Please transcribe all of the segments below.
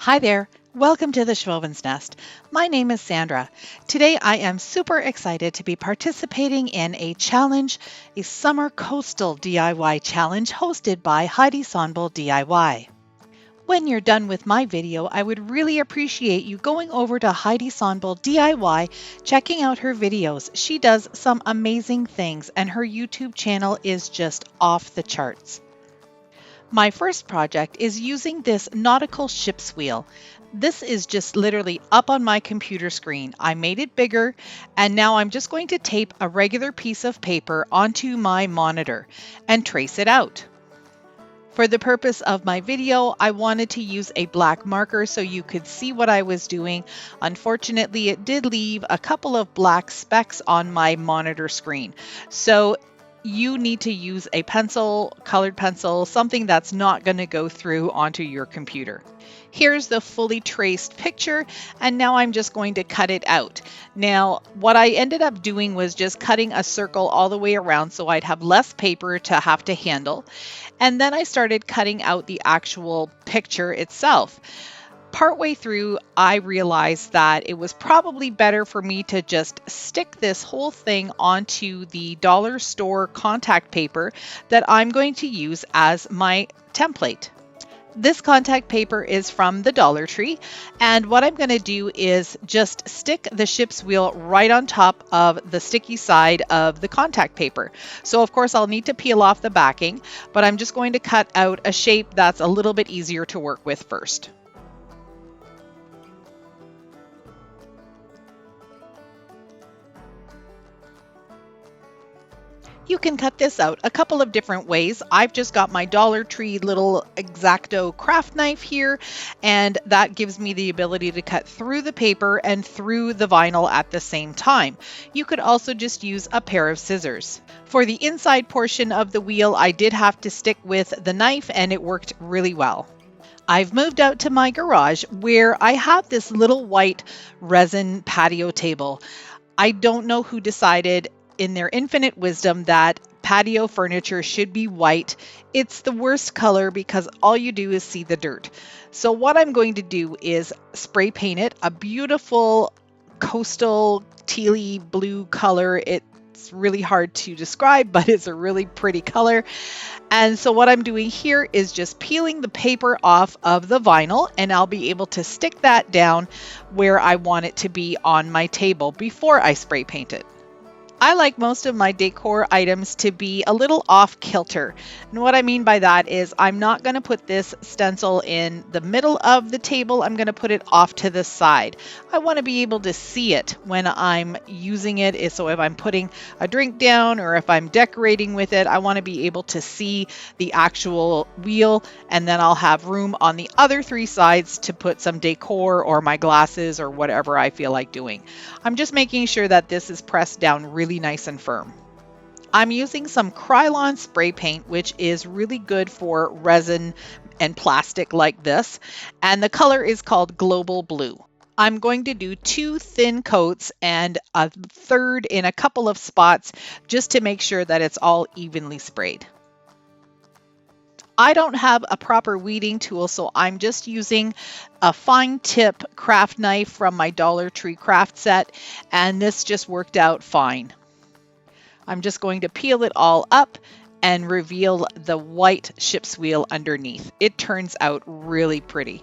Hi there. Welcome to the Schwowin's Nest. My name is Sandra. Today I am super excited to be participating in a challenge, a summer coastal DIY challenge hosted by Heidi Sonboul DIY. When you're done with my video, I would really appreciate you going over to Heidi Sonboul DIY, checking out her videos. She does some amazing things and her YouTube channel is just off the charts. My first project is using this Nautical ship's wheel. This is just literally up on my computer screen. I made it bigger and now I'm just going to tape a regular piece of paper onto my monitor and trace it out. For the purpose of my video, I wanted to use a black marker so you could see what I was doing. Unfortunately, it did leave a couple of black specks on my monitor screen. So you need to use a pencil, colored pencil, something that's not going to go through onto your computer. Here's the fully traced picture, and now I'm just going to cut it out. Now, what I ended up doing was just cutting a circle all the way around so I'd have less paper to have to handle. And then I started cutting out the actual picture itself. Partway through, I realized that it was probably better for me to just stick this whole thing onto the dollar store contact paper that I'm going to use as my template. This contact paper is from the Dollar Tree, and what I'm going to do is just stick the ship's wheel right on top of the sticky side of the contact paper. So of course I'll need to peel off the backing, but I'm just going to cut out a shape that's a little bit easier to work with first. You can cut this out a couple of different ways. I've just got my Dollar Tree little X-Acto craft knife here, and that gives me the ability to cut through the paper and through the vinyl at the same time. You could also just use a pair of scissors. For the inside portion of the wheel, I did have to stick with the knife, and it worked really well. I've moved out to my garage where I have this little white resin patio table. I don't know who decided in their infinite wisdom that patio furniture should be white. It's the worst color because all you do is see the dirt. So what I'm going to do is spray paint it a beautiful coastal tealy blue color. It's really hard to describe, but it's a really pretty color. And so what I'm doing here is just peeling the paper off of the vinyl, and I'll be able to stick that down where I want it to be on my table before I spray paint it. I like most of my decor items to be a little off kilter. And what I mean by that is I'm not going to put this stencil in the middle of the table. I'm going to put it off to the side. I want to be able to see it when I'm using it. So if I'm putting a drink down or if I'm decorating with it, I want to be able to see the actual wheel, and then I'll have room on the other three sides to put some decor or my glasses or whatever I feel like doing. I'm just making sure that this is pressed down really nice and firm. I'm using some Krylon spray paint, which is really good for resin and plastic like this, and the color is called Global Blue. I'm going to do 2 thin coats and a third in a couple of spots just to make sure that it's all evenly sprayed. I don't have a proper weeding tool, so I'm just using a fine tip craft knife from my Dollar Tree craft set, and this just worked out fine. I'm just going to peel it all up and reveal the white ship's wheel underneath. It turns out really pretty.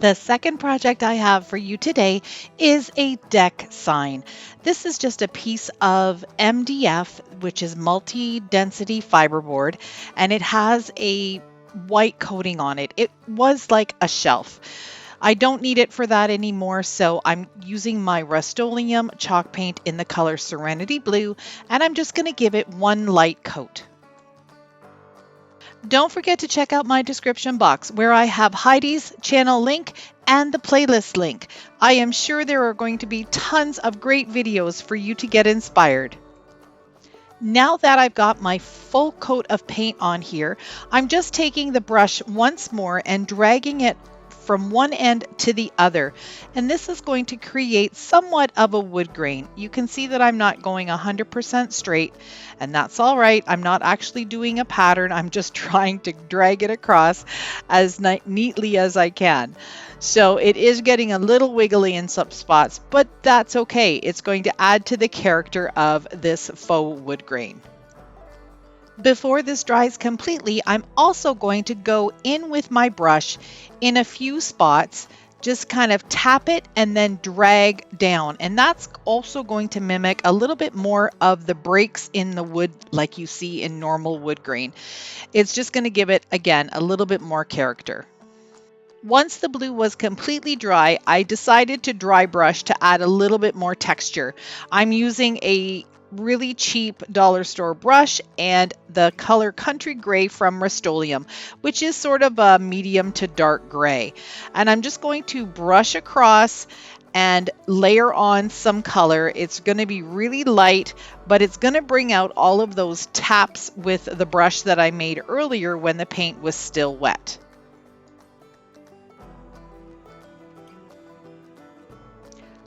The second project I have for you today is a deck sign. This is just a piece of MDF, which is multi-density fiberboard, and it has a white coating on it. It was like a shelf. I don't need it for that anymore, so I'm using my Rust-Oleum chalk paint in the color Serenity Blue, and I'm just going to give it one light coat. Don't forget to check out my description box where I have Heidi's channel link and the playlist link. I am sure there are going to be tons of great videos for you to get inspired. Now that I've got my full coat of paint on here, I'm just taking the brush once more and dragging it from one end to the other. And this is going to create somewhat of a wood grain. You can see that I'm not going 100% straight, and that's all right. I'm not actually doing a pattern. I'm just trying to drag it across as neatly as I can. So it is getting a little wiggly in some spots, but that's okay. It's going to add to the character of this faux wood grain. Before this dries completely, I'm also going to go in with my brush in a few spots, just kind of tap it and then drag down. And that's also going to mimic a little bit more of the breaks in the wood like you see in normal wood grain. It's just going to give it, again, a little bit more character. Once the blue was completely dry, I decided to dry brush to add a little bit more texture. I'm using a really cheap dollar store brush and the color Country Gray from Rust-Oleum, which is sort of a medium to dark gray. And I'm just going to brush across and layer on some color. It's going to be really light, but it's going to bring out all of those taps with the brush that I made earlier when the paint was still wet.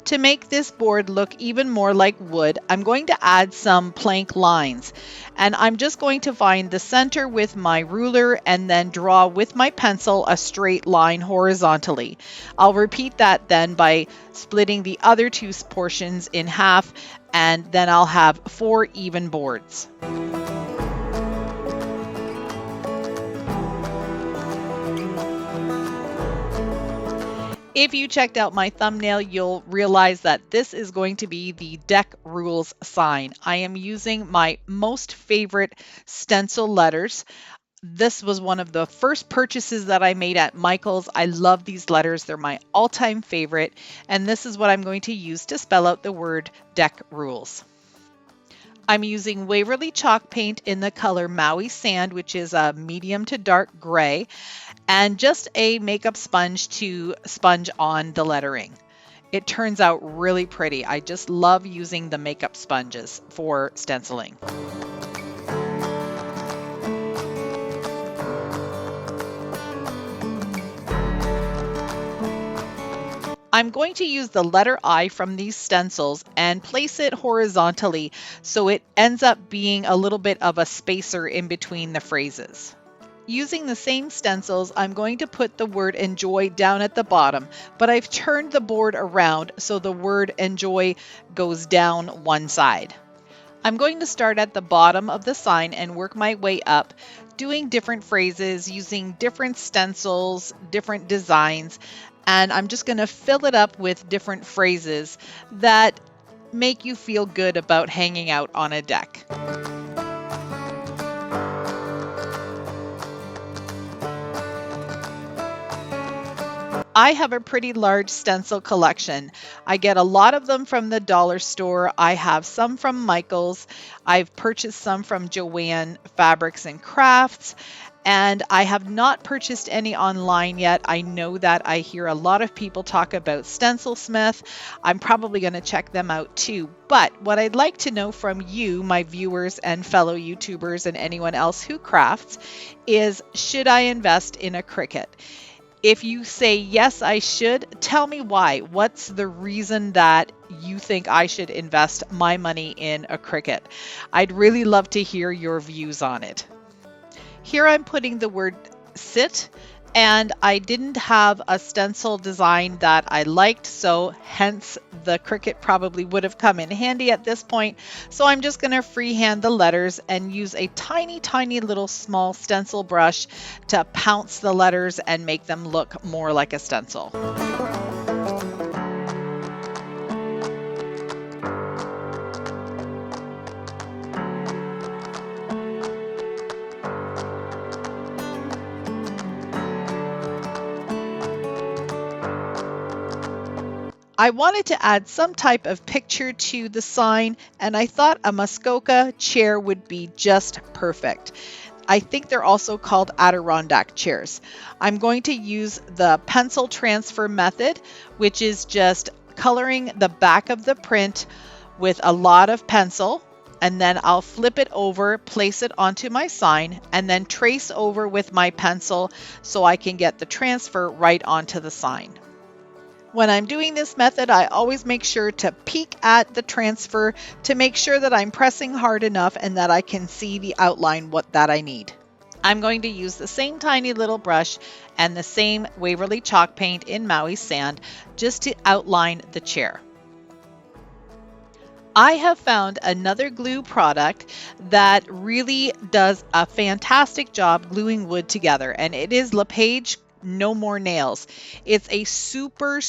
To make this board look even more like wood, I'm going to add some plank lines. And I'm just going to find the center with my ruler and then draw with my pencil a straight line horizontally. I'll repeat that then by splitting the other two portions in half, and then I'll have 4 even boards. If you checked out my thumbnail, you'll realize that this is going to be the deck rules sign. I am using my most favorite stencil letters. This was one of the first purchases that I made at Michael's. I love these letters. They're my all-time favorite. And this is what I'm going to use to spell out the word deck rules. I'm using Waverly chalk paint in the color Maui Sand, which is a medium to dark gray, and just a makeup sponge to sponge on the lettering. It turns out really pretty. I just love using the makeup sponges for stenciling. I'm going to use the letter I from these stencils and place it horizontally so it ends up being a little bit of a spacer in between the phrases. Using the same stencils, I'm going to put the word enjoy down at the bottom, but I've turned the board around so the word enjoy goes down one side. I'm going to start at the bottom of the sign and work my way up, doing different phrases, using different stencils, different designs, and I'm just going to fill it up with different phrases that make you feel good about hanging out on a deck. I have a pretty large stencil collection. I get a lot of them from the dollar store. I have some from Michael's. I've purchased some from Joann Fabrics and Crafts, and I have not purchased any online yet. I know that I hear a lot of people talk about Stencilsmith. I'm probably going to check them out too. But what I'd like to know from you, my viewers and fellow YouTubers and anyone else who crafts, is should I invest in a Cricut? If you say, yes, I should, tell me why. What's the reason that you think I should invest my money in a Cricut? I'd really love to hear your views on it. Here I'm putting the word sit, and I didn't have a stencil design that I liked, so hence the Cricut probably would have come in handy at this point. So I'm just going to freehand the letters and use a tiny, tiny little small stencil brush to pounce the letters and make them look more like a stencil. I wanted to add some type of picture to the sign, and I thought a Muskoka chair would be just perfect. I think they're also called Adirondack chairs. I'm going to use the pencil transfer method, which is just coloring the back of the print with a lot of pencil, and then I'll flip it over, place it onto my sign, and then trace over with my pencil so I can get the transfer right onto the sign. When I'm doing this method, I always make sure to peek at the transfer to make sure that I'm pressing hard enough and that I can see the outline that I need. I'm going to use the same tiny little brush and the same Waverly chalk paint in Maui sand just to outline the chair. I have found another glue product that really does a fantastic job gluing wood together, and it is LePage No More Nails. It's a super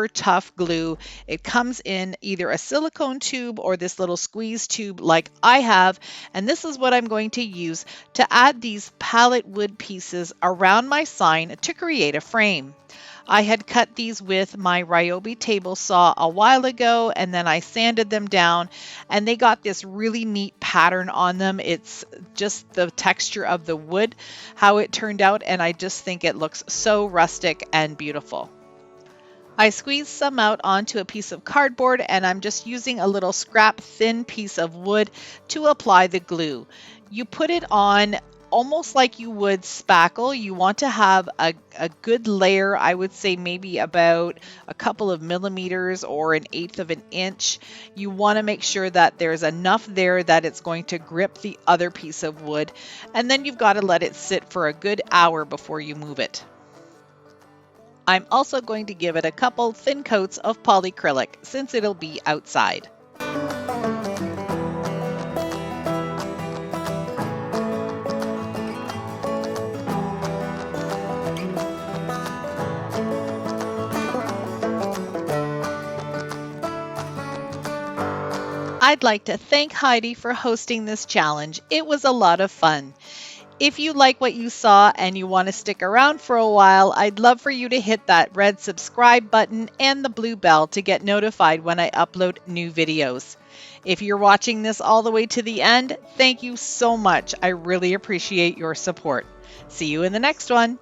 tough glue. It comes in either a silicone tube or this little squeeze tube like I have, and this is what I'm going to use to add these palette wood pieces around my sign to create a frame. I had cut these with my Ryobi Table Saw a while ago, and then I sanded them down, and they got this really neat pattern on them. It's just the texture of the wood, how it turned out, and I just think it looks so rustic and beautiful. I squeezed some out onto a piece of cardboard, and I'm just using a little scrap thin piece of wood to apply the glue. You put it on almost like you would spackle. You want to have a good layer, I would say maybe about a couple of millimeters or 1/8 of an inch. You want to make sure that there's enough there that it's going to grip the other piece of wood, and then you've got to let it sit for a good hour before you move it. I'm also going to give it a couple thin coats of polyacrylic since it'll be outside. I'd like to thank Heidi for hosting this challenge. It was a lot of fun. If you like what you saw and you want to stick around for a while, I'd love for you to hit that red subscribe button and the blue bell to get notified when I upload new videos. If you're watching this all the way to the end, thank you so much. I really appreciate your support. See you in the next one.